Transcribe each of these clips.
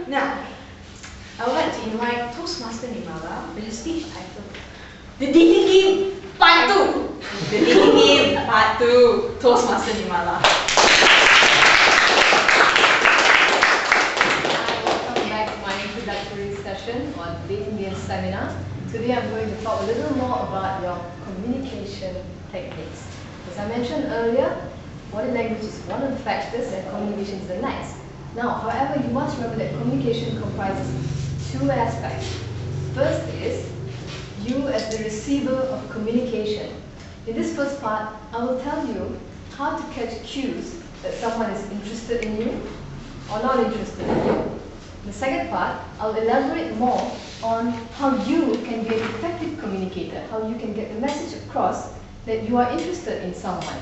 Now, I would like to invite Toastmaster Nimmala with a speech titled The Dating Game Part 2. The Dating Game Part 2. Toastmaster Nimmala. Welcome back to my introductory session on Dating Game Seminar. Today I'm going to talk a little more about your communication techniques. As I mentioned earlier, body language is one of the factors and communication is the next. Now, however, you must remember that communication comprises two aspects. First is you as the receiver of communication. In this first part, I will tell you how to catch cues that someone is interested in you or not interested in you. In the second part, I'll elaborate more on how you can be an effective communicator, how you can get the message across that you are interested in someone.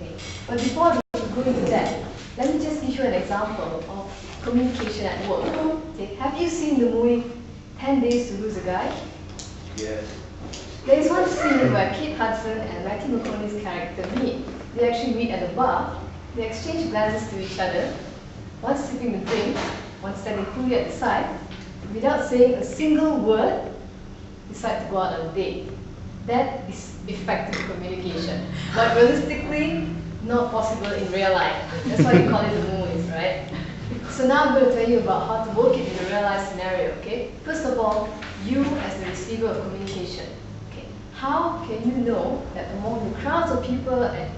Okay. But before we go into that, let me just give you an example of communication at work. Okay. Have you seen the movie 10 Days to Lose a Guy? Yes. There is one scene where Kate Hudson and Matthew McConaughey's character meet. They actually meet at a bar. They exchange glances to each other. One sipping the drink, one standing coolly at the side, without saying a single word, decide to go out on a date. That is effective communication. But realistically, not possible in real life. That's why we call it the movies, right? So now I'm going to tell you about how to work it in a real life scenario, okay? First of all, you as the receiver of communication. Okay. How can you know that among the crowds of people at a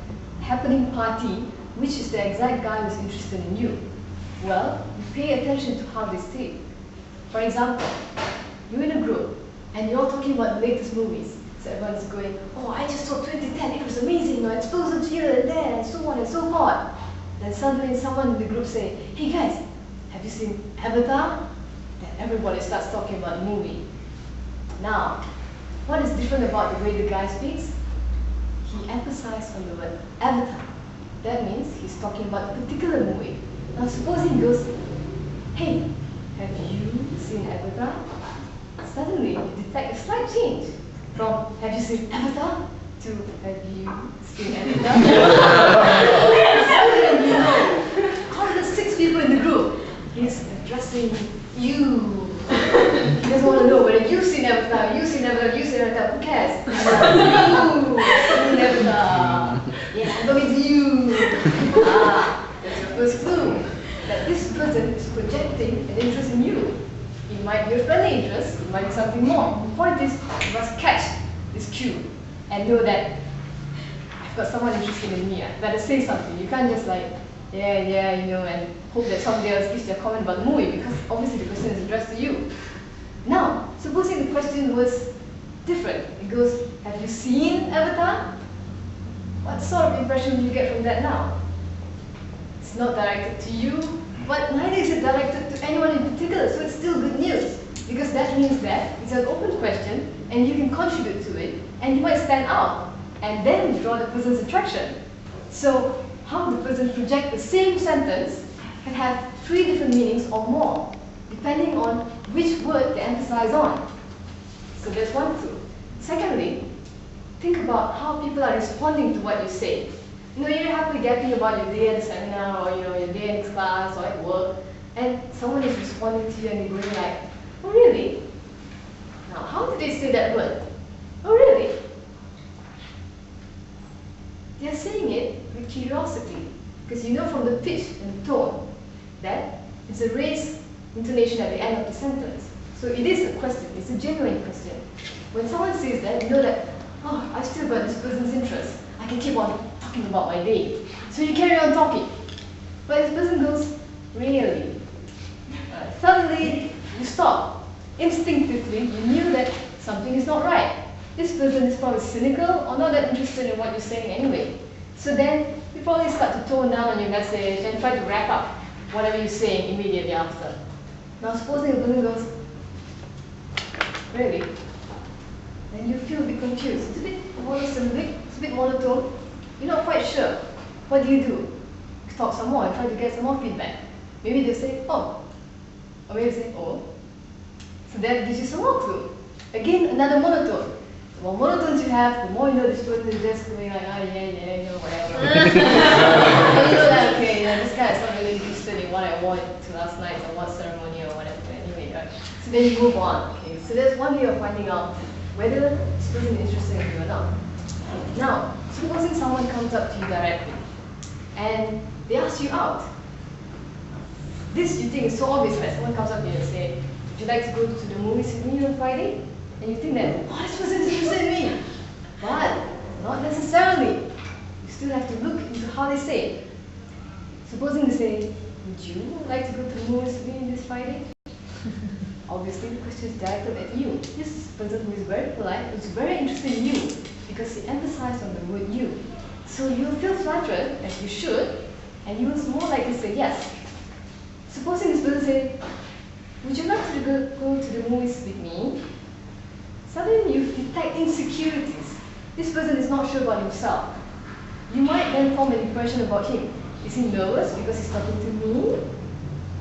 happening party, which is the exact guy who's interested in you? Well, you pay attention to how they speak. For example, you're in a group and you're talking about the latest movies. So everyone's going, oh, I just saw 2010, it was amazing, no explosions here and there, and so on and so forth. Then suddenly someone in the group say, hey guys, have you seen Avatar? Then everybody starts talking about the movie. Now, what is different about the way the guy speaks? He emphasized on the word Avatar. That means he's talking about a particular movie. Now suppose he goes, hey, have you seen Avatar? Suddenly you detect a slight change. From have you seen Avatar to have you seen Avatar? Suddenly you know, out of the 6 people in the group, he's addressing you. He doesn't want to know whether you've seen Avatar, you've seen Avatar, you've seen Avatar, who cares? You seen Avatar. Yeah, I'm talking to you. That's your first clue. That this person is projecting an interest in you. It might be a friendly interest, it might be something more. The point is, you must catch this cue and know that I've got someone interested in me. I better say something. You can't just like, yeah, you know, and hope that somebody else gives you a comment about the movie because obviously the question is addressed to you. Now, supposing the question was different. It goes, have you seen Avatar? What sort of impression do you get from that now? It's not directed to you, but neither is it directed to anyone in particular, so it's still good news. Because that means that it's an open question, and you can contribute to it, and you might stand out, and then draw the person's attraction. So, how the person project the same sentence can have 3 different meanings or more, depending on which word they emphasize on. So that's one clue. Secondly, think about how people are responding to what you say. You know, you're happily gapping about your day at the seminar or your day in class or at work, and someone is responding to you and they're going like, oh really? Now, how did they say that word? Oh really? They're saying it with curiosity, because you know from the pitch and the tone that it's a raised intonation at the end of the sentence. So it is a question, it's a genuine question. When someone says that, you know that, oh, I've still got this person's interest. I can keep on talking about my day. So you carry on talking. But this person goes, really? Suddenly, you stop. Instinctively, you knew that something is not right. This person is probably cynical or not that interested in what you're saying anyway. So then, you probably start to tone down on your message and try to wrap up whatever you're saying immediately after. Now, supposing the person goes, really? Then you feel a bit confused. It's a bit monosyllabic, it's a bit monotone. You're not quite sure. What do? You talk some more and try to get some more feedback. Maybe they'll say, oh. Or maybe they'll say, oh. So that gives you some more clue. Again, another monotone. The more monotones you have, the more you know this person is just going like, oh yeah, you know, whatever. And you know that, okay, this guy is not really interested in what I wore to last night's award ceremony or whatever. So then you move on. Okay, so that's one way of finding out whether this person is interested in you or not. Now, supposing someone comes up to you directly and they ask you out. This you think is so obvious, right? Someone comes up to you and say, would you like to go to the movies with me on Friday? And you think that, oh, this person is interested in me. But not necessarily. You still have to look into how they say it. Supposing they say, would you like to go to the movies with me this Friday? Obviously, the question is directed at you. This person who is very polite is very interested in you because he emphasized on the word you. So you'll feel flattered, as you should, and you will more likely say yes. Supposing this person say, would you like to go to the movies with me? Suddenly you detect insecurities. This person is not sure about himself. You might then form an impression about him. Is he nervous because he's talking to me?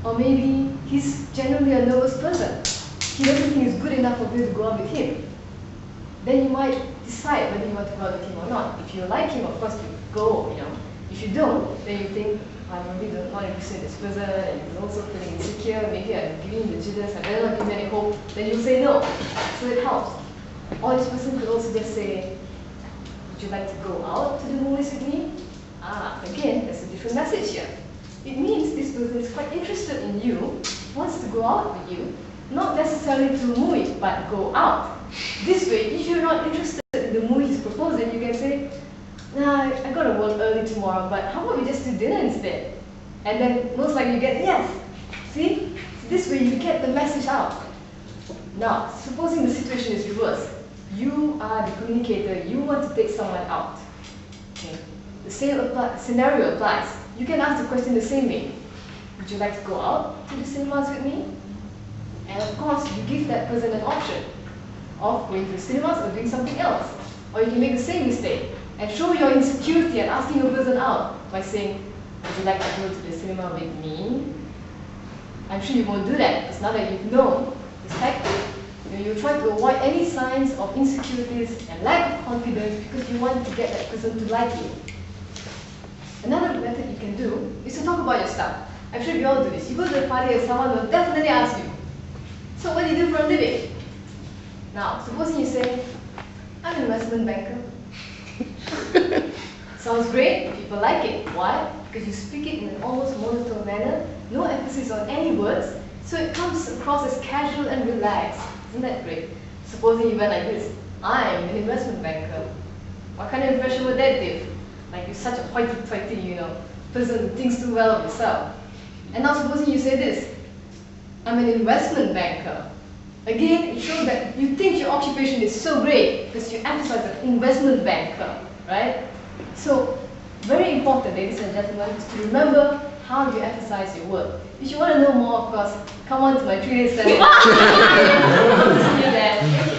Or maybe he's generally a nervous person. He doesn't think it's good enough for you to go out with him. Then you might decide whether you want to go out with him or not. If you like him, of course, you go, you know. If you don't, then you think, I'm really not interested in this person, and you're also feeling insecure, maybe I'm giving you the jitters, I better not give you any hope, then you'll say no. So it helps. Or this person could also just say, would you like to go out to the movies with me? Again, there's a different message here. It means this person is quite interested in you, wants to go out with you, not necessarily to a movie, but go out. This way, if you're not interested in the movie he's proposing, you can say, nah, I gotta work early tomorrow, but how about we just do dinner instead? And then most likely you get yes. See? This way you get the message out. Now, supposing the situation is reversed. You are the communicator, you want to take someone out. Okay. The same scenario applies. You can ask the question the same way. Would you like to go out to the cinemas with me? And of course, you give that person an option of going to the cinemas or doing something else. Or you can make the same mistake and show your insecurity and asking a person out by saying, would you like to go to the cinema with me? I'm sure you won't do that because now that you know this tactic, you try to avoid any signs of insecurities and lack of confidence because you want to get that person to like you. Another method you can do is to talk about your stuff. I'm sure we all do this. You go to a party and someone will definitely ask you, so what do you do for a living? Now, supposing you say, I'm an investment banker. Sounds great, people like it. Why? Because you speak it in an almost monotone manner, no emphasis on any words, so it comes across as casual and relaxed. Isn't that great? Supposing you went like this, I'm an investment banker. What kind of impression would that give? Like you're such a hoity-toity, you know, person who thinks too well of yourself. And now supposing you say this, I'm an investment banker. Again, it shows that you think your occupation is so great because you emphasize an investment banker, right? So, very important, ladies and gentlemen, is to remember how you emphasize your word. If you want to know more, of course, come on to my 3-day seminar. See you there.